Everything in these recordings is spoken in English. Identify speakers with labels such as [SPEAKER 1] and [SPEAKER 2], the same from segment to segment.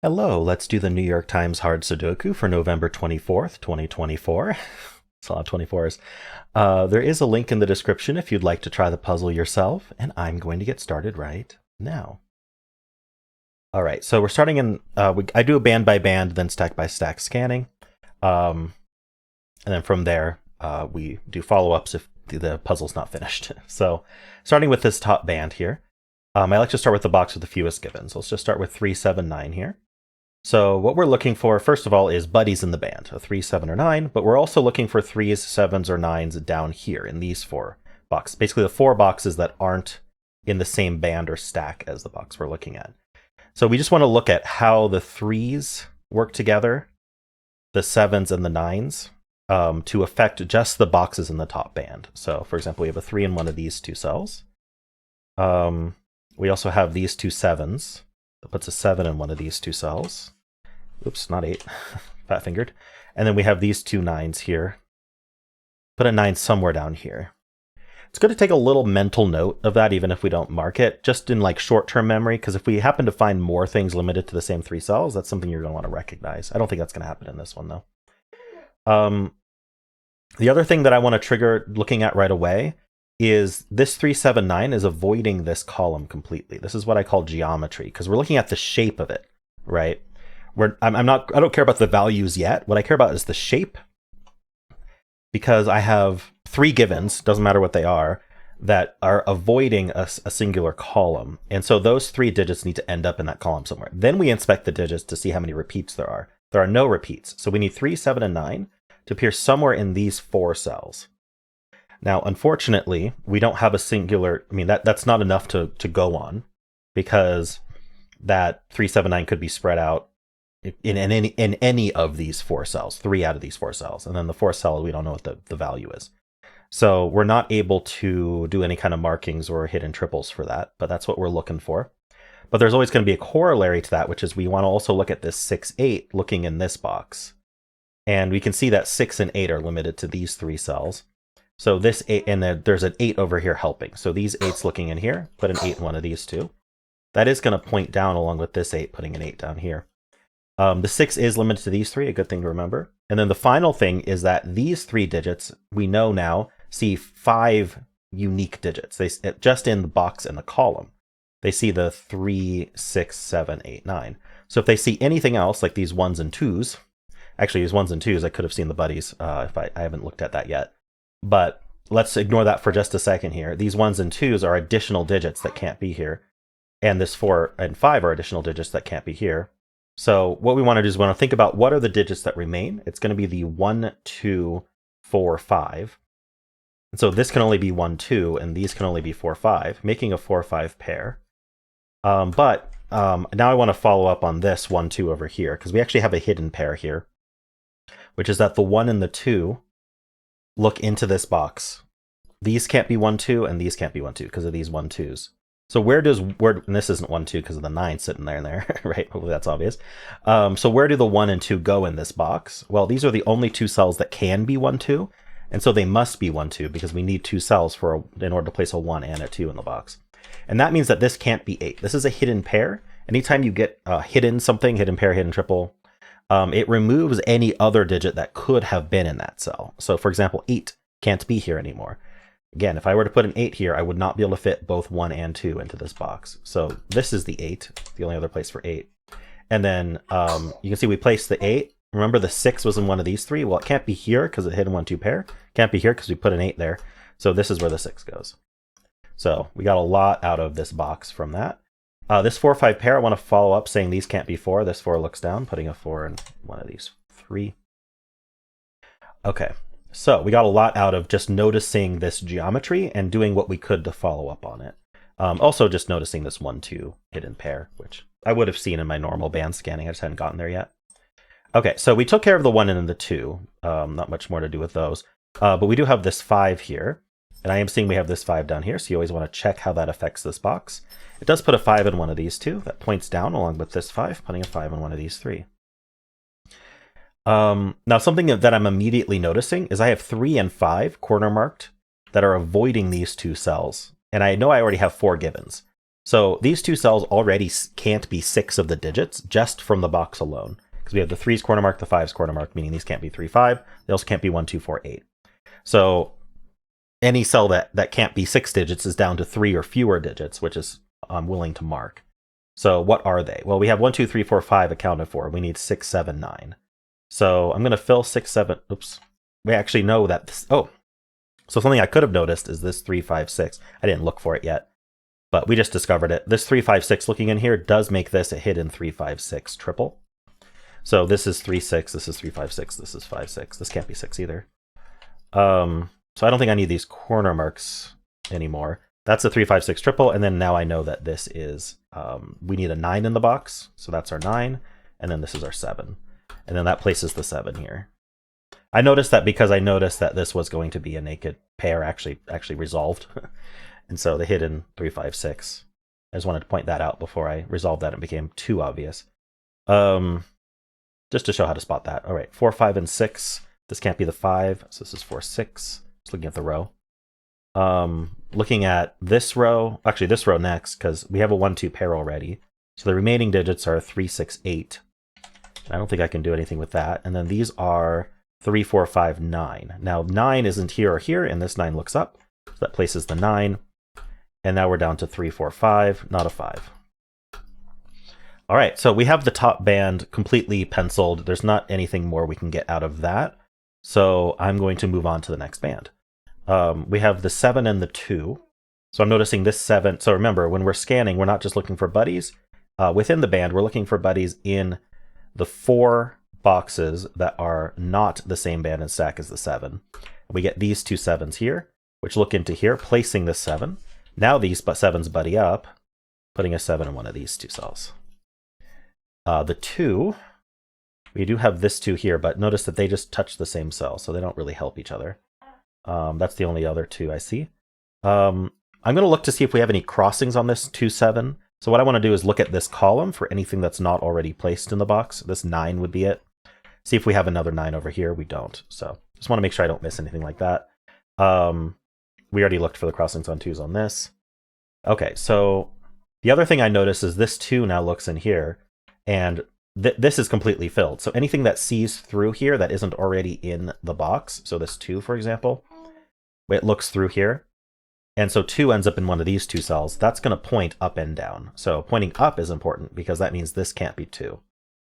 [SPEAKER 1] Hello, let's do the New York Times hard Sudoku for November 24th, 2024. It's a lot of 24s. There is a link in the description if you'd like to try the puzzle yourself, and I'm going to get started right now. All right, so we're starting in, I do a band by band, then stack by stack scanning. And then from there, we do follow-ups if the puzzle's not finished. So starting with this top band here, I like to start with the box with the fewest givens. Let's just start with 3, 7, 9 here. So what we're looking for, first of all, is buddies in the band, a 3, 7, or 9, but we're also looking for 3s, 7s, or 9s down here in these 4 boxes. Basically the 4 boxes that aren't in the same band or stack as the box we're looking at. So we just want to look at how the 3s work together, the 7s and the 9s, to affect just the boxes in the top band. So for example, we have a 3 in one of these 2 cells. We also have these 2 7s. That puts a 7 in one of these 2 cells. Oops, not 8. Fat fingered. And then we have these 2 9s here. Put a 9 somewhere down here. It's good to take a little mental note of that, even if we don't mark it, just in like short-term memory, because if we happen to find more things limited to the same 3 cells, that's something you're going to want to recognize. I don't think that's going to happen in this one, though. The other thing that I want to trigger looking at right away is this 3, 7, 9 is avoiding this column completely. This is what I call geometry, because we're looking at the shape of it, right? I don't care about the values yet. What I care about is the shape, because I have 3 givens, doesn't matter what they are, that are avoiding a singular column. And so those 3 digits need to end up in that column somewhere. Then we inspect the digits to see how many repeats there are. There are no repeats. So we need 3, 7, and 9 to appear somewhere in these 4 cells. Now, unfortunately, we don't have a singular, that's not enough to go on, because that 3, 7, 9 could be spread out in any of these 4 cells, 3 out of these 4 cells. And then the 4th cell, we don't know what the value is. So we're not able to do any kind of markings or hidden triples for that, but that's what we're looking for. But there's always going to be a corollary to that, which is we want to also look at this 6, 8 looking in this box. And we can see that 6 and 8 are limited to these 3 cells. So this 8, and there's an 8 over here helping. So these 8s looking in here, put an 8 in one of these 2. That is going to point down along with this 8, putting an 8 down here. The 6 is limited to these 3, a good thing to remember. And then the final thing is that these 3 digits, we know now, see 5 unique digits. They just in the box and the column. They see the 3, 6, 7, 8, 9. So if they see anything else, like these 1s and 2s, actually these 1s and 2s, I could have seen the buddies if I haven't looked at that yet. But let's ignore that for just a second here. These 1s and 2s are additional digits that can't be here. And this 4 and 5 are additional digits that can't be here. So what we want to do is we want to think about what are the digits that remain. It's going to be the 1, 2, 4, 5. And so this can only be 1, 2, and these can only be 4, 5, making a 4, 5 pair. But now I want to follow up on this 1, 2 over here, because we actually have a hidden pair here, which is that the 1 and the 2 look into this box. These can't be 1, 2, and these can't be 1, 2 because of these 1, 2s. So and this isn't 1, 2 because of the 9 sitting there and there, right? Hopefully that's obvious. So where do the 1 and 2 go in this box? Well, these are the only 2 cells that can be 1, 2, and so they must be 1, 2 because we need 2 cells in order to place a 1 and a 2 in the box. And that means that this can't be 8. This is a hidden pair. Anytime you get hidden pair, hidden triple, it removes any other digit that could have been in that cell. So for example, 8 can't be here anymore. Again, if I were to put an 8 here, I would not be able to fit both 1 and 2 into this box. So this is the 8, the only other place for 8. And then you can see we placed the 8. Remember the 6 was in one of these 3? Well, it can't be here because it hid in 1, 2 pair. Can't be here because we put an 8 there. So this is where the 6 goes. So we got a lot out of this box from that. This 4, 5 pair, I want to follow up saying these can't be 4. This 4 looks down, putting a 4 in one of these 3. Okay, so we got a lot out of just noticing this geometry and doing what we could to follow up on it. Also just noticing this 1, 2 hidden pair, which I would have seen in my normal band scanning. I just hadn't gotten there yet. Okay, so we took care of the 1 and the 2. Not much more to do with those. But we do have this 5 here. And I am seeing we have this 5 down here, so you always want to check how that affects this box. It does put a 5 in one of these 2. That points down along with this 5, putting a 5 in one of these 3. Now something that I'm immediately noticing is I have 3 and 5 corner marked that are avoiding these 2 cells. And I know I already have 4 givens. So these two cells already can't be 6 of the digits just from the box alone. Because we have the 3's corner mark, the 5's corner mark, meaning these can't be 3, 5. They also can't be 1, 2, 4, 8. So any cell that can't be 6 digits is down to 3 or fewer digits, which is I'm willing to mark. So what are they? Well, we have 1, 2, 3, 4, 5 accounted for. We need 6, 7, 9. So I'm going to fill 6, 7. Oops. We actually know that this. Oh. So something I could have noticed is this 3, 5, 6. I didn't look for it yet, but we just discovered it. This 3, 5, 6 looking in here does make this a hidden 3, 5, 6 triple. So this is 3, 6. This is 3, 5, 6. This is 5, 6. This can't be 6 either. So I don't think I need these corner marks anymore. That's a 3, 5, 6 triple, and then now I know that this is, we need a 9 in the box, so that's our 9, and then this is our 7. And then that places the 7 here. I noticed that because I noticed that this was going to be a naked pair actually resolved. And so the hidden 3, 5, 6. I just wanted to point that out before I resolved that. It became too obvious. Just to show how to spot that. All right, 4, 5, and 6. This can't be the 5, so this is 4, 6. Just looking at the row. Looking at this row, actually this row next, because we have a 1, 2 pair already. So the remaining digits are 3, 6, 8. I don't think I can do anything with that. And then these are 3, 4, 5, 9. Now 9 isn't here or here, and this 9 looks up. So that places the 9. And now we're down to 3, 4, 5, not a 5. All right, so we have the top band completely penciled. There's not anything more we can get out of that. So I'm going to move on to the next band. We have the 7 and the 2. So I'm noticing this 7. So remember, when we're scanning, we're not just looking for buddies. Within the band, we're looking for buddies in the 4 boxes that are not the same band and stack as the 7. We get these 2 7s here, which look into here, placing the 7. Now these 7s buddy up, putting a 7 in one of these 2 cells. The 2, we do have this 2 here, but notice that they just touch the same cell, so they don't really help each other. That's the only other 2 I see. I'm going to look to see if we have any crossings on this 2, 7. So what I want to do is look at this column for anything that's not already placed in the box. This 9 would be it. See if we have another 9 over here. We don't. So just want to make sure I don't miss anything like that. We already looked for the crossings on 2s on this. Okay, so the other thing I notice is this 2 now looks in here, and this is completely filled. So anything that sees through here that isn't already in the box, so this 2, for example, it looks through here. And so 2 ends up in one of these 2 cells. That's going to point up and down. So pointing up is important because that means this can't be 2.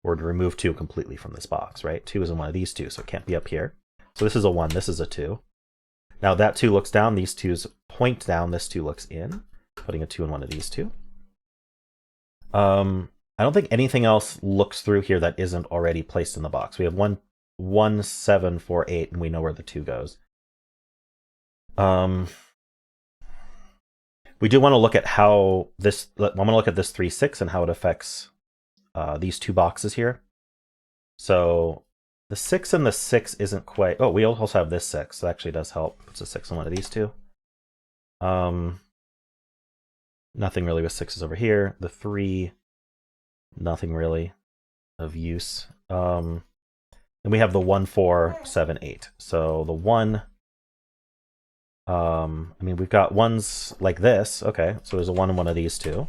[SPEAKER 1] We're to remove 2 completely from this box, right? 2 is in one of these 2, so it can't be up here. So this is a 1, this is a 2. Now that 2 looks down, these 2s point down, this 2 looks in, putting a 2 in one of these 2. I don't think anything else looks through here that isn't already placed in the box. We have 1, 7, 4, 8, and we know where the 2 goes. We do want to look at how this, I'm going to look at this 3, 6 and how it affects these 2 boxes here. So the 6 and the 6 isn't quite, oh, we also have this 6, so that actually does help. Puts a 6 in one of these 2. Nothing really with 6s over here. The 3, nothing really of use. And we have the 1, 4, 7, 8. So the 1, I mean, we've got ones like this. Okay, so there's a 1 in one of these 2.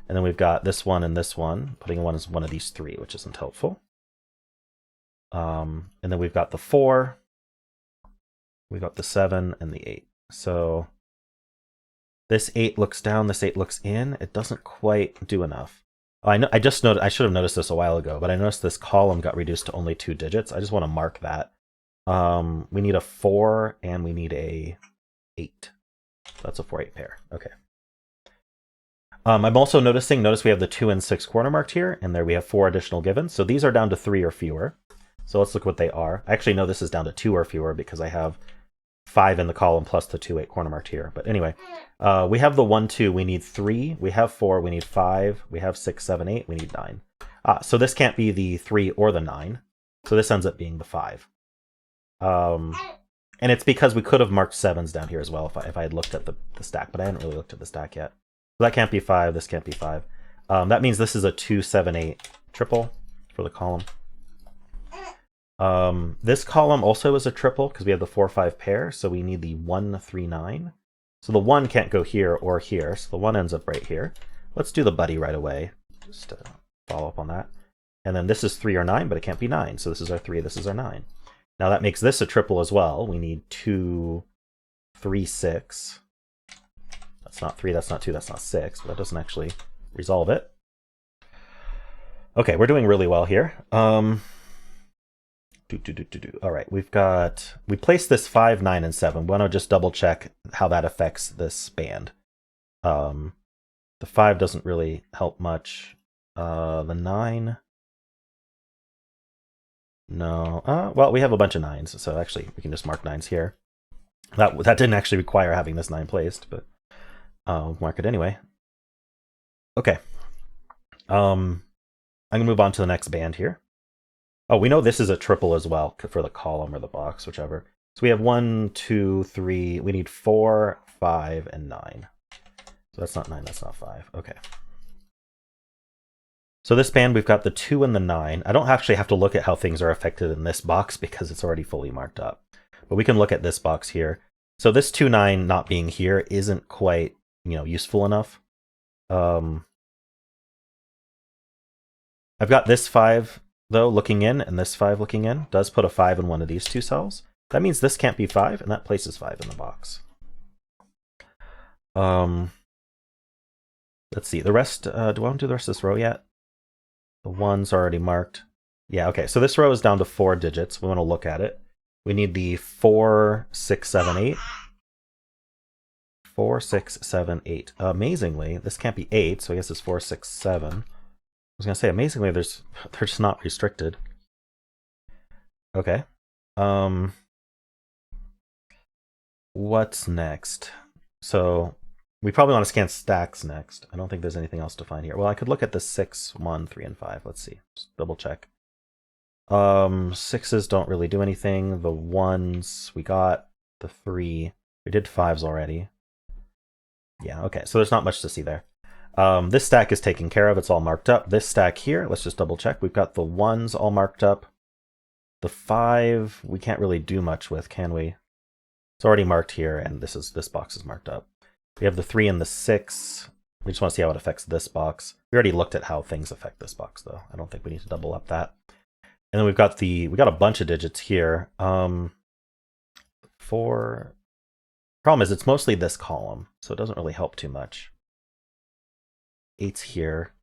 [SPEAKER 1] And then we've got this 1 and this 1, putting a 1 as one of these 3, which isn't helpful. And then we've got the 4, we've got the 7, and the 8. So this 8 looks down, this 8 looks in. It doesn't quite do enough. Oh, I just noticed, I should have noticed this a while ago, but I noticed this column got reduced to only 2 digits. I just want to mark that. We need a 4 and we need a 8. That's a 4, 8 pair. Okay. I'm also notice we have the 2 and 6 corner marked here, and there we have 4 additional given. So these are down to 3 or fewer. So let's look what they are. I actually know this is down to 2 or fewer because I have 5 in the column plus the 2, 8 corner marked here. But anyway, we have the 1, 2, we need 3. We have 4, we need 5. We have 6, 7, 8, we need 9. So this can't be the 3 or the 9. So this ends up being the 5. And it's because we could have marked 7s down here as well if I had looked at the stack, but I hadn't really looked at the stack yet. So that can't be 5, this can't be 5. That means this is a 2, 7, 8 triple for the column. This column also is a triple because we have the 4, 5 pair, so we need the 1, 3, 9. So the 1 can't go here or here, so the 1 ends up right here. Let's do the buddy right away, just to follow up on that. And then this is 3 or 9, but it can't be 9. So this is our 3, this is our 9. Now that makes this a triple as well. We need 2, 3, 6. That's not 3, that's not 2, that's not 6. But that doesn't actually resolve it. Okay, we're doing really well here. All right, we placed this 5, 9, and 7. We want to just double check how that affects this band. The 5 doesn't really help much. The 9... No. Well, we have a bunch of 9s, so actually we can just mark 9s here. That didn't actually require having this 9 placed, but I'll mark it anyway. Okay. I'm going to move on to the next band here. Oh, we know this is a triple as well for the column or the box, whichever. So we have 1, 2, 3. We need 4, 5, and 9. So that's not 9, that's not 5. Okay. So this band, we've got the 2 and the 9. I don't actually have to look at how things are affected in this box because it's already fully marked up. But we can look at this box here. So this 2, 9 not being here isn't quite, useful enough. I've got this 5, though, looking in, and this 5 looking in. Does put a 5 in one of these two cells. That means this can't be 5, and that places 5 in the box. Let's see. The rest, do I want to do the rest of this row yet? The 1's already marked. Yeah, okay. So this row is down to 4 digits. We want to look at it. We need the 4, 6, 7, 8. 4, 6, 7, 8. Amazingly, this can't be 8, so I guess it's 4, 6, 7. I was going to say, amazingly, they're just not restricted. Okay. What's next? So we probably want to scan stacks next. I don't think there's anything else to find here. Well, I could look at the 6, 1, 3, and 5. Let's see. Just double check. 6s don't really do anything. The 1s, we got. The 3. We did 5s already. Yeah, okay. So there's not much to see there. This stack is taken care of. It's all marked up. This stack here, let's just double check. We've got the 1s all marked up. The 5, we can't really do much with, can we? It's already marked here, and this box is marked up. We have the 3 and the 6. We just want to see how it affects this box. We already looked at how things affect this box, though. I don't think we need to double up that. And then we got a bunch of digits here. 4. Problem is, it's mostly this column, so it doesn't really help too much. 8's here.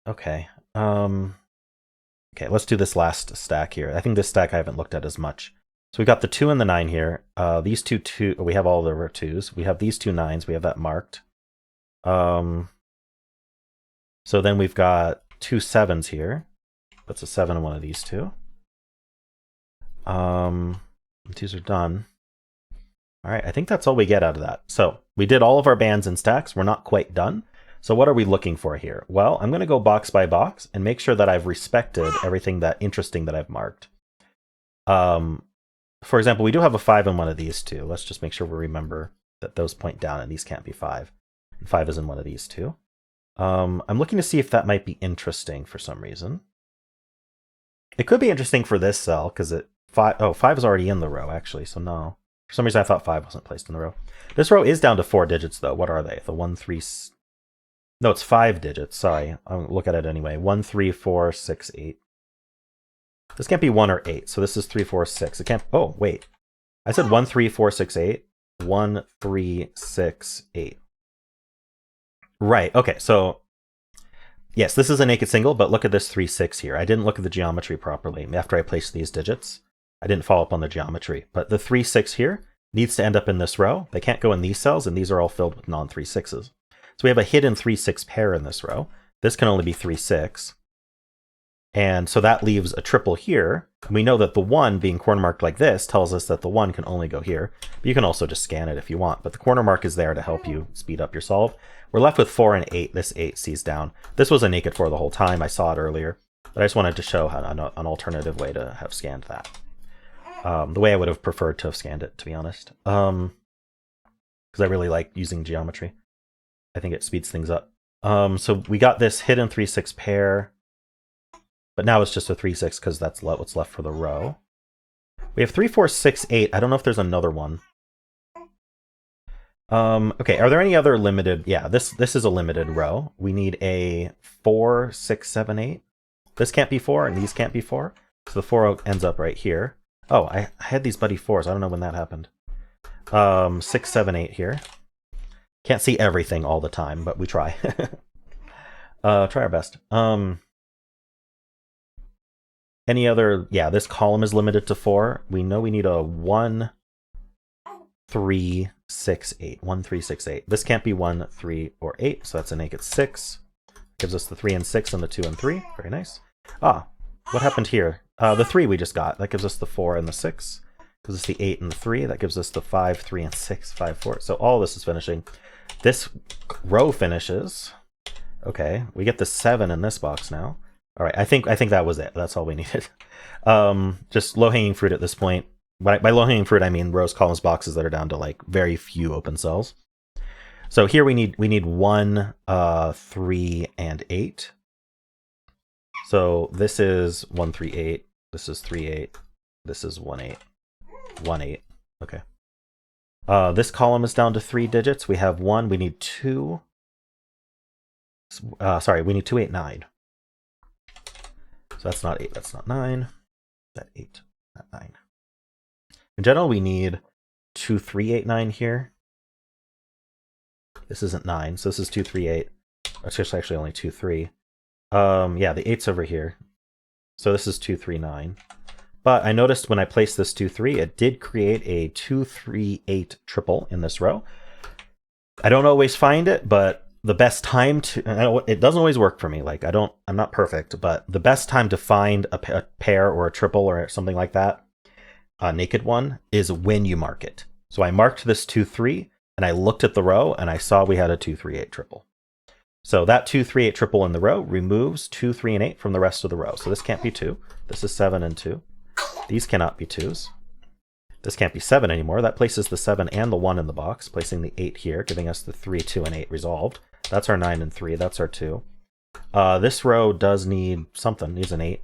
[SPEAKER 1] Okay. Okay, let's do this last stack here. I think this stack I haven't looked at as much. So we got the 2 and the 9 here. These two, we have all the 2s. We have these 2 9s. We have that marked. So then we've got 2 7s here. That's a 7 in one of these two. These are done. All right, I think that's all we get out of that. So we did all of our bands and stacks. We're not quite done. So what are we looking for here? Well, I'm going to go box by box and make sure that I've respected everything that interesting that I've marked. For example, we do have a 5 in one of these two. Let's just make sure we remember that those point down and these can't be 5. And 5 is in one of these two. I'm looking to see if that might be interesting for some reason. It could be interesting for this cell because 5 is already in the row actually, so no. For some reason I thought 5 wasn't placed in the row. This row is down to 4 digits though. What are they? The 1, 3... No, it's 5 digits. Sorry. I'll look at it anyway. 1, 3, 4, 6, 8. This can't be 1 or 8, so this is 3, 4, 6. It can't... Oh, wait. I said 1, 3, 4, 6, 8. 1, 3, 6, 8. Right, okay, so... Yes, this is a naked single, but look at this 3, 6 here. I didn't look at the geometry properly after I placed these digits. I didn't follow up on the geometry. But the 3, 6 here needs to end up in this row. They can't go in these cells, and these are all filled with non-3, 6s. So we have a hidden 3, 6 pair in this row. This can only be 3, 6. And so that leaves a triple here. And we know that the 1 being corner marked like this tells us that the 1 can only go here. But you can also just scan it if you want. But the corner mark is there to help you speed up your solve. We're left with 4 and 8. This 8 sees down. This was a naked 4 the whole time. I saw it earlier. But I just wanted to show how an alternative way to have scanned that. The way I would have preferred to have scanned it, to be honest. Because I really like using geometry. I think it speeds things up. So we got this hidden 3, 6 pair. But now it's just a 3, 6 because that's what's left for the row. We have 3, 4, 6, 8. I don't know if there's another one. Okay, are there any other limited? Yeah, this is a limited row. We need a 4, 6, 7, 8. This can't be 4, and these can't be 4. So the 4 ends up right here. Oh, I had these buddy 4s. I don't know when that happened. 6, 7, 8 here. Can't see everything all the time, but we try. Try our best. Any other? Yeah, this column is limited to 4. We know we need a 1, 3, 6, 8. 1, 3, 6, 8. This can't be 1, 3, or 8, so that's a naked 6. Gives us the 3 and 6 and the 2 and 3. Very nice. Ah, what happened here? The 3 we just got. That gives us the 4 and the 6. Gives us the 8 and the 3. That gives us the 5, 3, and 6. 5, 4. So all this is finishing. This row finishes. Okay, we get the 7 in this box now. All right, I think that was it. That's all we needed. Just low-hanging fruit at this point. By low-hanging fruit, I mean rows, columns, boxes that are down to like very few open cells. So here we need 1, 3, and 8. So this is 1, 3, 8. This is 3, 8. This is 1, 8. 1, 8. Okay. This column is down to 3 digits. We have 1. We need 2. Sorry, we need 2, 8, 9. So that's not 8. That's not 9. That 8. Not 9. In general, we need 2, 3, 8, 9 here. This isn't 9, so this is 2, 3, 8. It's actually only 2, 3. Yeah, the 8's over here. So this is 2, 3, 9. But I noticed when I placed this 2, 3, it did create a 2, 3, 8 triple in this row. I don't always find it, but the best time to... It doesn't always work for me. Like, I'm not perfect, but the best time to find a pair or a triple or something like that, a naked one, is when you mark it. So I marked this 2, 3, and I looked at the row, and I saw we had a 2, 3, 8 triple. So that 2, 3, 8 triple in the row removes 2, 3, and 8 from the rest of the row. So this can't be 2. This is 7 and 2. These cannot be 2s. This can't be 7 anymore. That places the 7 and the 1 in the box, placing the 8 here, giving us the 3, 2, and 8 resolved. That's our 9 and 3. That's our 2. This row does need something. Needs an 8.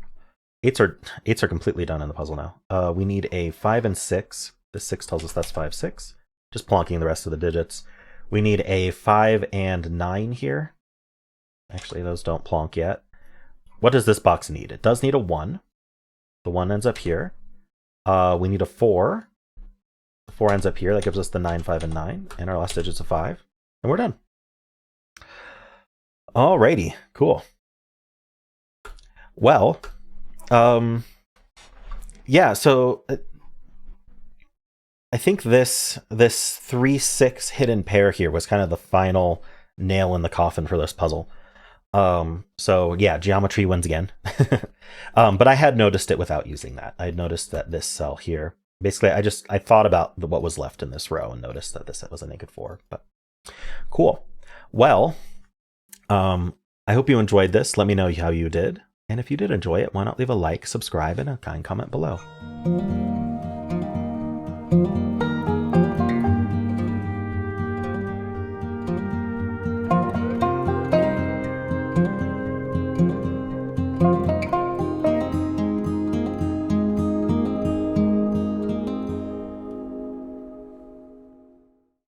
[SPEAKER 1] 8s are completely done in the puzzle now. We need a 5 and 6. This 6 tells us that's 5, 6. Just plonking the rest of the digits. We need a 5 and 9 here. Actually, those don't plonk yet. What does this box need? It does need a 1. The 1 ends up here. We need a 4. The 4 ends up here. That gives us the 9, 5, and 9. And our last digit's a 5. And we're done. Alrighty, cool. Well, yeah, so I think this 3, 6 hidden pair here was kind of the final nail in the coffin for this puzzle. So yeah, geometry wins again. But I had noticed it without using that. I had noticed that this cell here, basically I thought about what was left in this row and noticed that this was a naked 4, but cool. Well, I hope you enjoyed this. Let me know how you did. And if you did enjoy it, why not leave a like, subscribe, and a kind comment below.